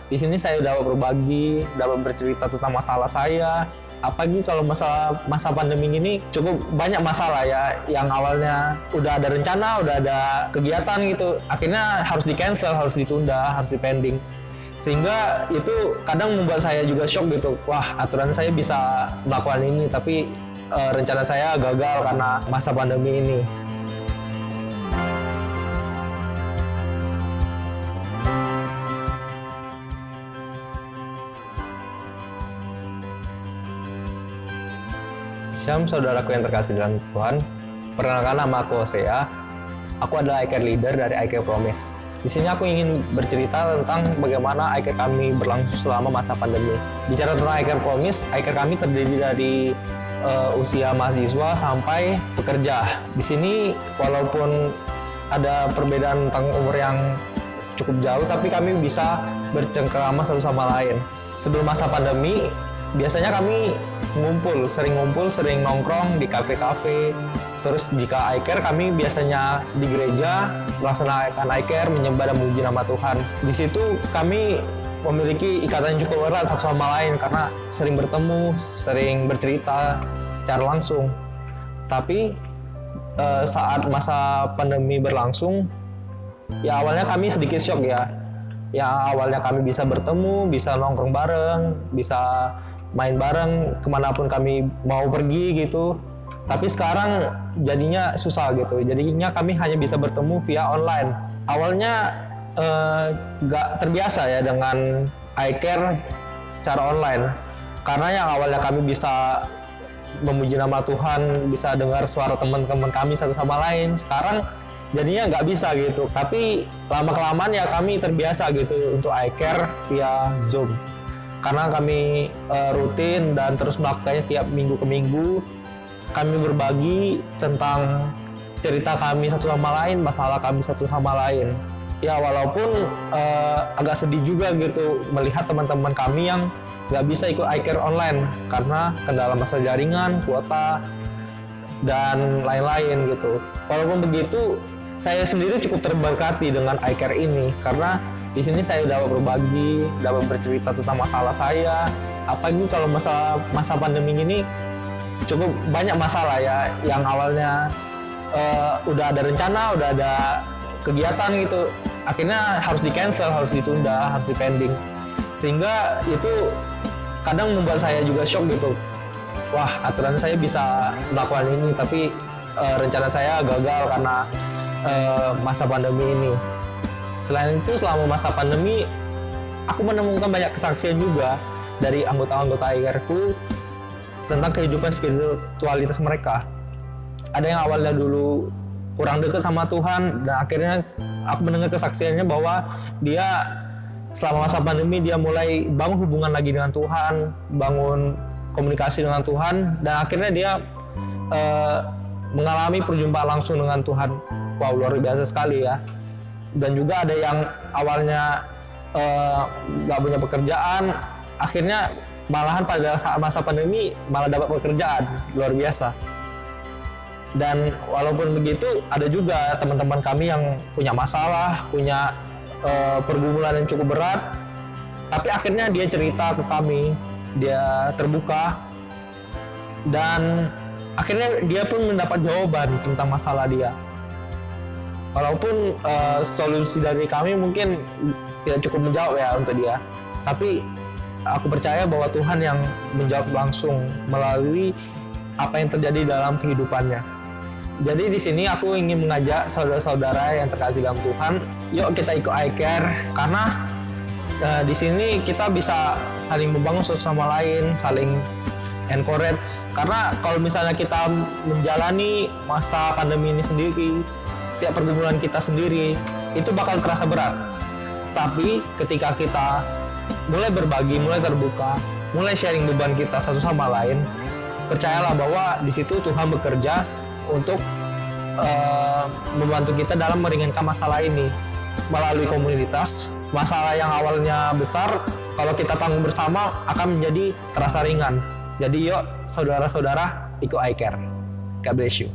Di sini saya dapat berbagi, dapat bercerita tentang masalah saya. Apalagi kalau masa pandemi ini cukup banyak masalah ya, yang awalnya udah ada rencana, udah ada kegiatan gitu, akhirnya harus di cancel, harus ditunda, harus dipending. Sehingga itu kadang membuat saya juga shock gitu. Wah, aturan saya bisa melakukan ini, tapi rencana saya gagal karena masa pandemi ini. Shalom saudaraku yang terkasih dalam Tuhan. Perkenalkan, nama aku Hosea. Aku adalah iCare leader dari iCare Promise. Di sini aku ingin bercerita tentang bagaimana iCare kami berlangsung selama masa pandemi. Bicara tentang iCare Promise, iCare kami terdiri dari usia mahasiswa sampai pekerja. Di sini walaupun ada perbedaan tentang umur yang cukup jauh, tapi kami bisa bercengkerama satu sama lain. Sebelum masa pandemi, biasanya kami sering nongkrong di kafe-kafe. Terus jika iCare, kami biasanya di gereja melaksanakan iCare, menyembah dan memuji nama Tuhan. Di situ kami memiliki ikatan yang cukup erat satu sama lain karena sering bertemu, sering bercerita secara langsung. Tapi saat masa pandemi berlangsung, ya awalnya kami sedikit shock ya. Yang awalnya kami bisa bertemu, bisa nongkrong bareng, bisa main bareng kemanapun kami mau pergi gitu. Tapi sekarang jadinya susah gitu. Jadinya kami hanya bisa bertemu via online. Awalnya gak terbiasa ya dengan iCare secara online. Karena yang awalnya kami bisa memuji nama Tuhan, bisa dengar suara teman-teman kami satu sama lain, sekarang jadinya nggak bisa gitu. Tapi lama-kelamaan ya kami terbiasa gitu untuk iCare via Zoom. Karena kami rutin dan terus melakukannya tiap minggu ke minggu. Kami berbagi tentang cerita kami satu sama lain, masalah kami satu sama lain. Ya walaupun agak sedih juga gitu melihat teman-teman kami yang nggak bisa ikut iCare online karena kendala masalah jaringan, kuota, dan lain-lain gitu. Walaupun begitu, saya sendiri cukup terberkati dengan iCare ini karena di sini saya dapat berbagi, dapat bercerita tentang masalah saya. Apalagi kalau masa pandemi ini cukup banyak masalah ya, yang awalnya udah ada rencana, udah ada kegiatan gitu, akhirnya harus di cancel, harus ditunda, harus dipending. Sehingga itu kadang membuat saya juga shock gitu. Wah, aturan saya bisa melakukan ini, tapi rencana saya gagal karena masa pandemi ini. Selain itu, selama masa pandemi, aku menemukan banyak kesaksian juga dari anggota-anggota iCare-ku tentang kehidupan spiritualitas mereka. Ada yang awalnya dulu kurang dekat sama Tuhan, dan akhirnya aku mendengar kesaksiannya bahwa dia selama masa pandemi dia mulai bangun hubungan lagi dengan Tuhan, bangun komunikasi dengan Tuhan, dan akhirnya dia mengalami perjumpaan langsung dengan Tuhan. Wow, luar biasa sekali ya. Dan juga ada yang awalnya gak punya pekerjaan, akhirnya malahan pada saat masa pandemi malah dapat pekerjaan. Luar biasa. Dan walaupun begitu, ada juga teman-teman kami yang punya masalah, punya pergumulan yang cukup berat, tapi akhirnya dia cerita ke kami, dia terbuka, dan akhirnya dia pun mendapat jawaban tentang masalah dia. Walaupun solusi dari kami mungkin tidak cukup menjawab ya untuk dia, tapi aku percaya bahwa Tuhan yang menjawab langsung melalui apa yang terjadi dalam kehidupannya. Jadi di sini aku ingin mengajak saudara-saudara yang terkasih dalam Tuhan, yuk kita ikut iCare, karena di sini kita bisa saling membangun satu sama lain, saling encourage. Karena kalau misalnya kita menjalani masa pandemi ini sendiri, setiap pergumulan kita sendiri, itu bakal terasa berat. Tetapi ketika kita mulai berbagi, mulai terbuka, mulai sharing beban kita satu sama lain, percayalah bahwa di situ Tuhan bekerja untuk membantu kita dalam meringankan masalah ini melalui komunitas. Masalah yang awalnya besar, kalau kita tanggung bersama akan menjadi terasa ringan. Jadi yuk saudara-saudara ikut iCare. God bless you.